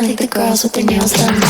I think the girls with their nails done now.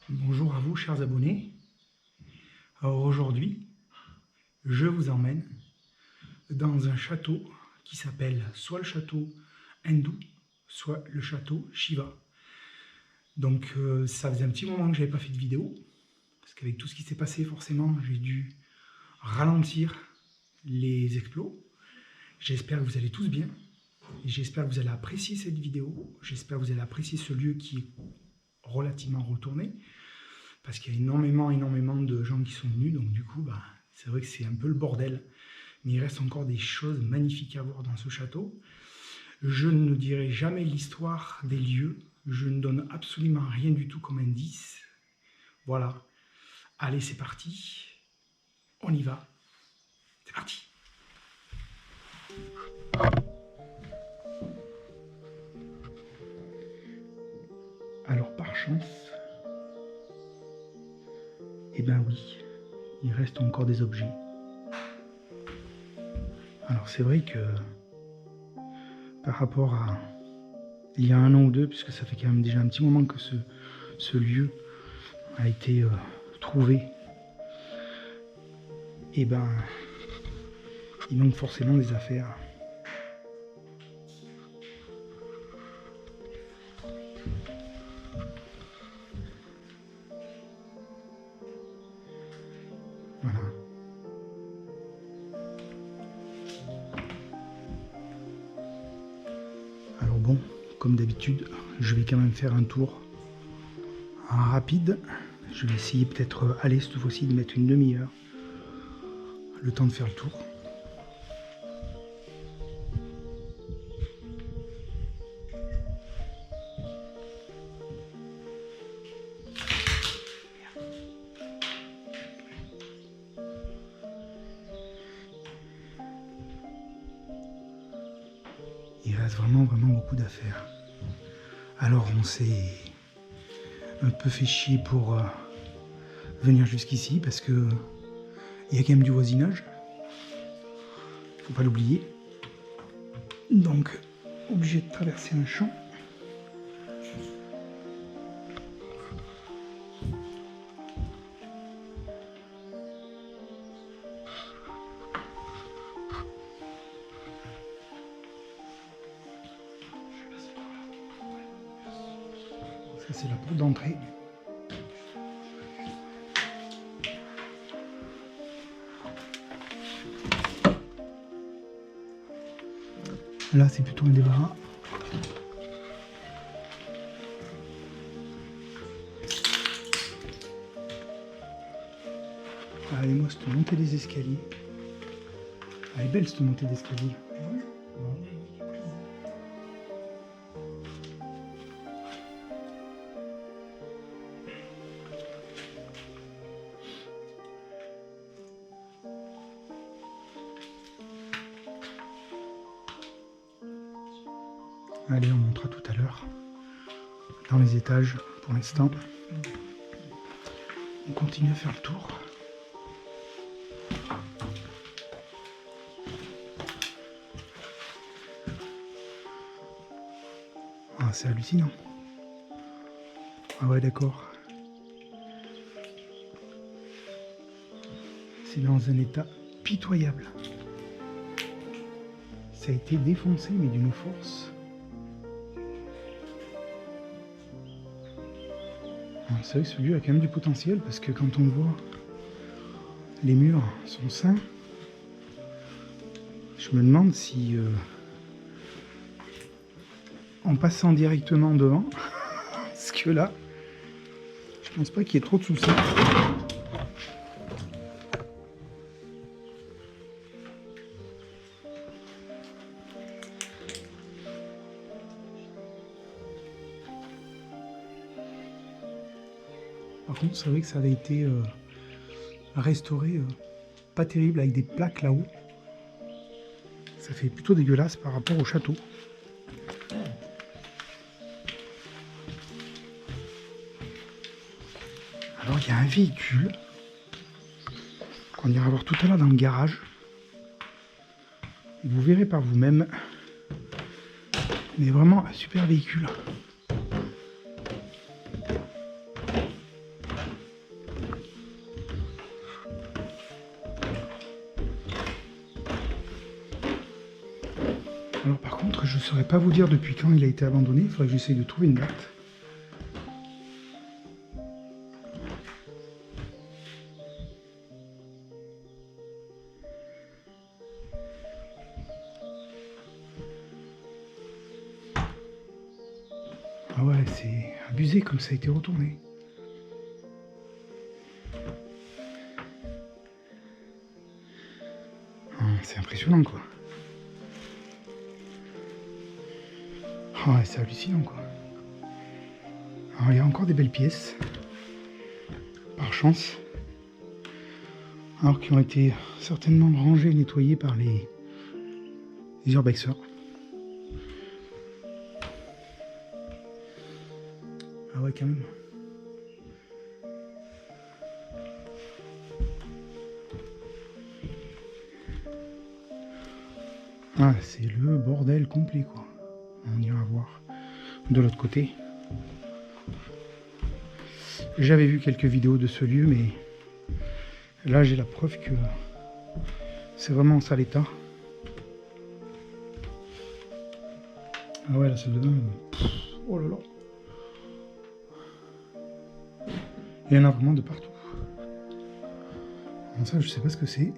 Bonjour à vous chers abonnés. Alors aujourd'hui, je vous emmène dans un château qui s'appelle soit le château hindou, soit le château Shiva. Donc ça faisait un petit moment que j'avais pas fait de vidéo, parce qu'avec tout ce qui s'est passé forcément, j'ai dû ralentir les explos. J'espère que vous allez tous bien, et j'espère que vous allez apprécier cette vidéo, j'espère que vous allez apprécier ce lieu qui est relativement retourné, parce qu'il y a énormément de gens qui sont venus, donc du coup, c'est vrai que c'est un peu le bordel. Mais il reste encore des choses magnifiques à voir dans ce château. Je ne dirai jamais l'histoire des lieux, je ne donne absolument rien du tout comme indice. Voilà. Allez, c'est parti. On y va. C'est parti. Alors, par chance, eh ben oui, il reste encore des objets. Alors c'est vrai que par rapport à il y a un an ou deux, puisque ça fait quand même déjà un petit moment que ce lieu a été trouvé, et ben il manque forcément des affaires. Voilà. Alors bon, comme d'habitude, je vais quand même faire un tour rapide. Je vais essayer peut-être aller cette fois-ci de mettre une demi-heure, le temps de faire le tour. Il reste vraiment beaucoup d'affaires. Alors on s'est un peu fait chier pour venir jusqu'ici parce que il y a quand même du voisinage. Faut pas l'oublier. Donc obligé de traverser un champ. Ça c'est la porte d'entrée. Là c'est plutôt un débarras. Allez, moi cette montée des escaliers. Elle est belle cette montée d'escalier. Allez, on montera tout à l'heure dans les étages. Pour l'instant, on continue à faire le tour. Ah, c'est hallucinant. Ah ouais, d'accord. C'est dans un état pitoyable. Ça a été défoncé, mais d'une force. C'est vrai que ce lieu a quand même du potentiel, parce que quand on voit les murs sont sains, je me demande si en passant directement devant, parce que là, je pense pas qu'il y ait trop de soucis. Par contre, c'est vrai que ça avait été restauré, pas terrible, avec des plaques là-haut. Ça fait plutôt dégueulasse par rapport au château. Alors il y a un véhicule qu'on ira voir tout à l'heure dans le garage. Vous verrez par vous-même. Mais vraiment un super véhicule. Alors par contre, je ne saurais pas vous dire depuis quand il a été abandonné. Il faudrait que j'essaye de trouver une date. Ah ouais, c'est abusé comme ça a été retourné. Ah, c'est impressionnant quoi. Ah ouais, c'est hallucinant quoi. Alors il y a encore des belles pièces. Par chance. Alors qui ont été certainement rangées et nettoyées par les urbexers. Ah ouais, quand même. Ah, c'est le bordel complet, quoi. On ira voir de l'autre côté. J'avais vu quelques vidéos de ce lieu, mais là, j'ai la preuve que c'est vraiment en sale état. Ah ouais, la salle de bain, oh là là. Il y en a vraiment de partout. Alors ça, je sais pas ce que c'est.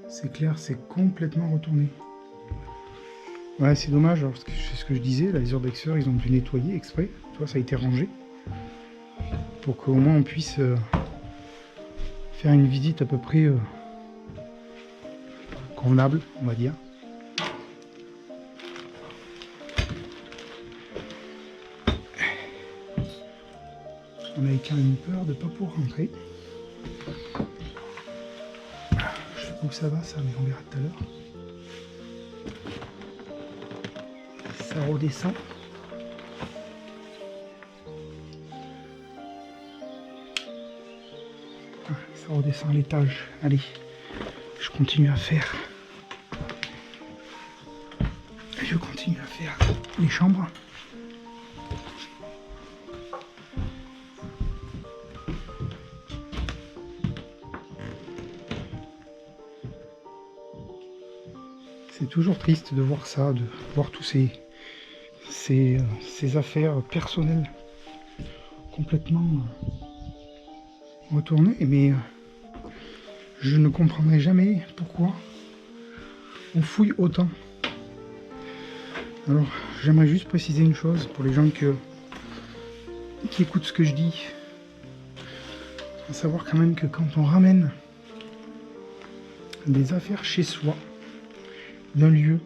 C'est clair, c'est complètement retourné. Ouais, c'est dommage, alors c'est ce que je disais, là, les urbexers, ils ont dû nettoyer exprès. Tu vois, ça a été rangé. Pour qu'au moins on puisse faire une visite à peu près convenable, on va dire. On avait quand même peur de ne pas pouvoir rentrer. Je sais pas où ça va ça, mais on verra tout à l'heure. Ça redescend. Ça redescend à l'étage. Allez, je continue à faire. Je continue à faire les chambres. C'est toujours triste de voir ça, de voir tous ces affaires personnelles complètement retournées. Mais je ne comprendrai jamais pourquoi on fouille autant. Alors, j'aimerais juste préciser une chose pour les gens qui écoutent ce que je dis. À savoir quand même que quand on ramène des affaires chez soi, d'un lieu,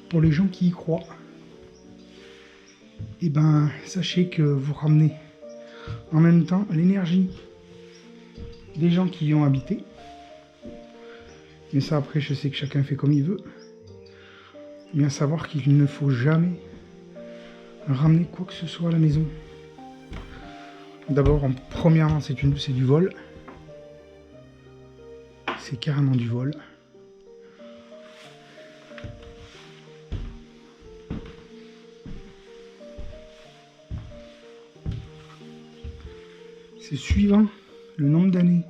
pour les gens qui y croient, et ben sachez que vous ramenez en même temps l'énergie des gens qui y ont habité. Mais ça après je sais que chacun fait comme il veut. Mais à savoir qu'il ne faut jamais ramener quoi que ce soit à la maison. D'abord, premièrement, c'est du vol. C'est carrément du vol. C'est suivant le nombre d'années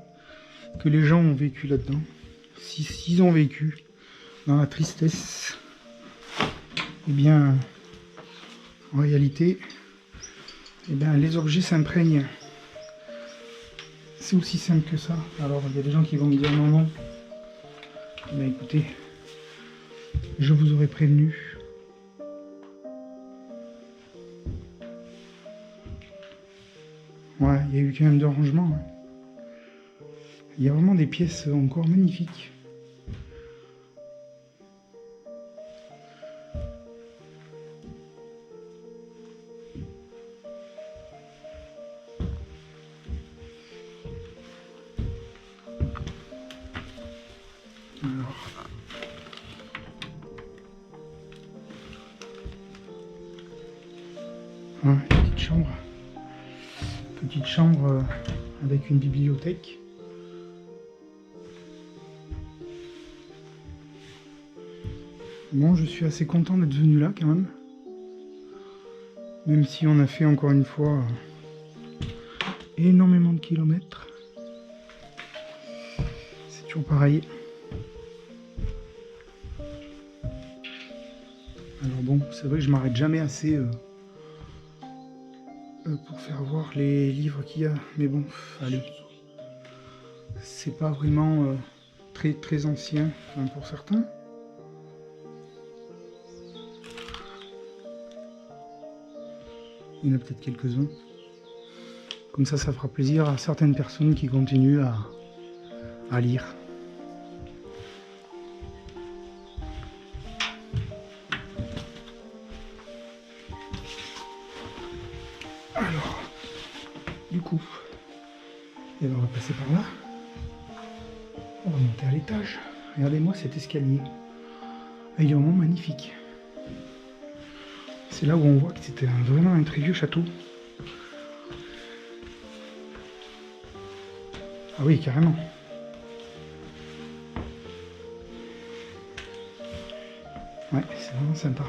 que les gens ont vécu là-dedans. S'ils ont vécu dans la tristesse, eh bien, en réalité, eh bien, les objets s'imprègnent. C'est aussi simple que ça. Alors, il y a des gens qui vont me dire non, non. Eh bien, écoutez, je vous aurais prévenu. Ouais, il y a eu quand même de rangements. Hein. Il y a vraiment des pièces encore magnifiques. Alors. Ouais, petite chambre avec une bibliothèque. Bon, je suis assez content d'être venu là quand même. Même si on a fait encore une fois énormément de kilomètres. C'est toujours pareil. Alors bon, c'est vrai que je m'arrête jamais assez pour faire voir les livres qu'il y a. Mais bon, allez. C'est pas vraiment très ancien, enfin, pour certains. Il y en a peut-être quelques-uns. Comme ça fera plaisir à certaines personnes qui continuent à lire. Alors, du coup, et ben on va passer par là. On va monter à l'étage. Regardez-moi cet escalier. Il est vraiment magnifique. C'est là où on voit que c'était vraiment un très vieux château. Ah oui, carrément. Ouais, c'est vraiment sympa.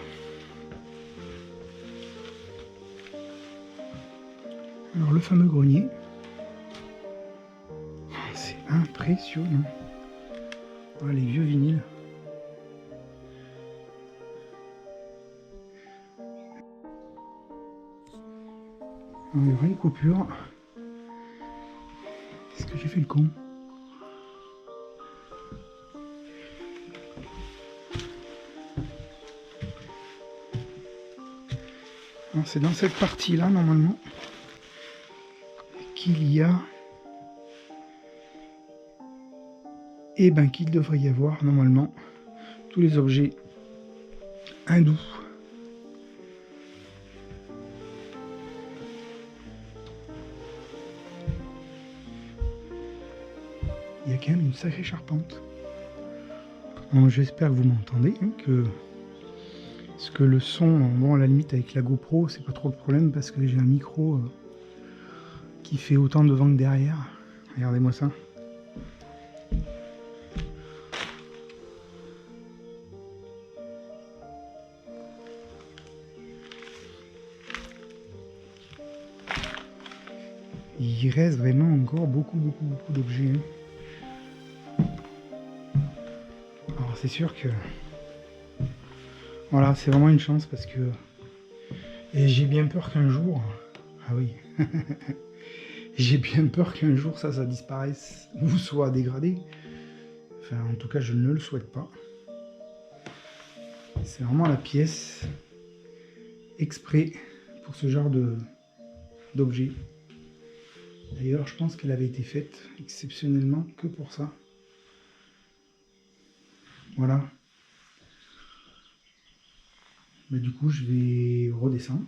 Alors le fameux grenier. C'est impressionnant. Voilà les vieux vinyles. Il y aura une coupure. Est-ce que j'ai fait le con? C'est dans cette partie-là, normalement, qu'il y a... Et ben qu'il devrait y avoir, normalement, tous les objets hindous. Il y a quand même une sacrée charpente. J'espère que vous m'entendez, hein, parce que le son, bon à la limite avec la GoPro, c'est pas trop le problème parce que j'ai un micro qui fait autant devant que derrière. Regardez-moi ça. Il reste vraiment encore beaucoup d'objets. Alors c'est sûr que... Voilà, c'est vraiment une chance parce que... Et j'ai bien peur qu'un jour... Ah oui. J'ai bien peur qu'un jour ça disparaisse ou soit dégradé. Enfin, en tout cas, je ne le souhaite pas. C'est vraiment la pièce exprès pour ce genre d'objet. D'ailleurs, je pense qu'elle avait été faite exceptionnellement que pour ça. Voilà. Mais du coup, je vais redescendre.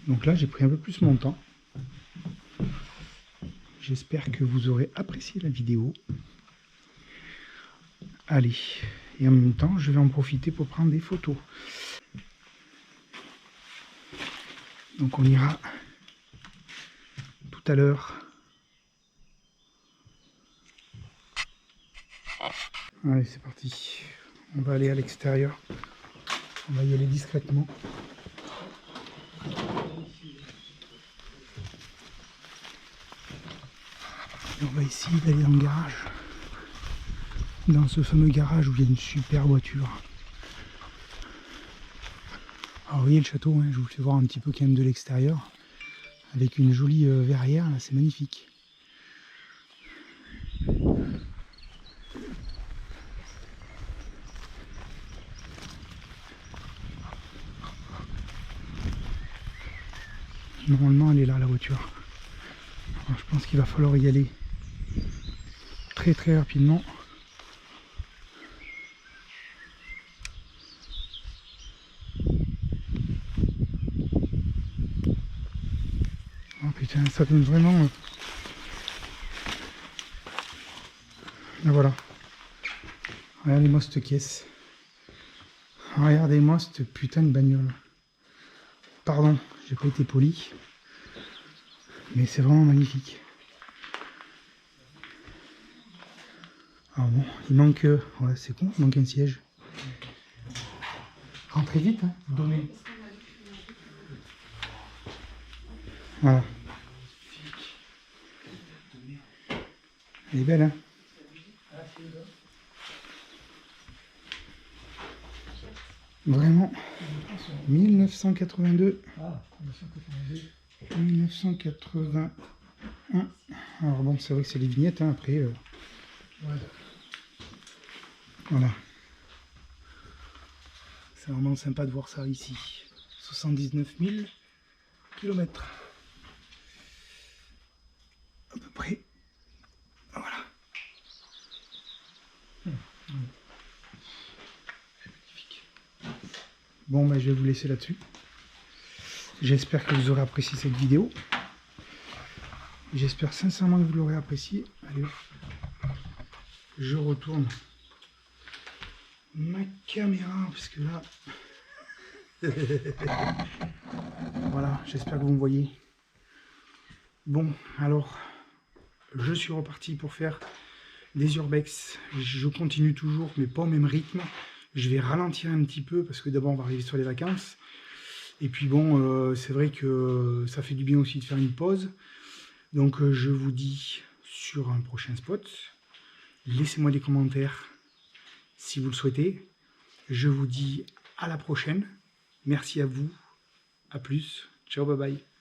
Donc là, j'ai pris un peu plus mon temps. J'espère que vous aurez apprécié la vidéo. Allez. Et en même temps, je vais en profiter pour prendre des photos. Donc on ira tout à l'heure. Allez, c'est parti. On va aller à l'extérieur. On va y aller discrètement. Et on va essayer d'aller dans le garage. Dans ce fameux garage où il y a une super voiture. Alors vous voyez le château, hein, je vous fais voir un petit peu quand même de l'extérieur. Avec une jolie verrière, là c'est magnifique. Normalement elle est là la voiture. Alors, je pense qu'il va falloir y aller très rapidement. Oh putain, ça donne vraiment... Et voilà. Regardez-moi cette caisse. Regardez-moi cette putain de bagnole. Pardon, J'ai pas été poli. Mais c'est vraiment magnifique. Alors bon, il manque... ouais, c'est con, il manque un siège. Rentrez vite, hein, donnez. Voilà. Elle est belle, hein. Vraiment. 1982. 1981. Alors bon, c'est vrai que c'est les vignettes, hein, après. Voilà. C'est vraiment sympa de voir ça ici. 79 000 km. À peu près. Voilà. Bon, ben, je vais vous laisser là-dessus. J'espère que vous aurez apprécié cette vidéo. J'espère sincèrement que vous l'aurez apprécié. Allez, je retourne ma caméra parce que là... Voilà, j'espère que vous me voyez. Bon, alors, je suis reparti pour faire des urbex. Je continue toujours, mais pas au même rythme. Je vais ralentir un petit peu parce que d'abord on va arriver sur les vacances. Et puis bon, c'est vrai que ça fait du bien aussi de faire une pause. Donc je vous dis sur un prochain spot. Laissez-moi des commentaires si vous le souhaitez. Je vous dis à la prochaine. Merci à vous. À plus. Ciao, bye bye.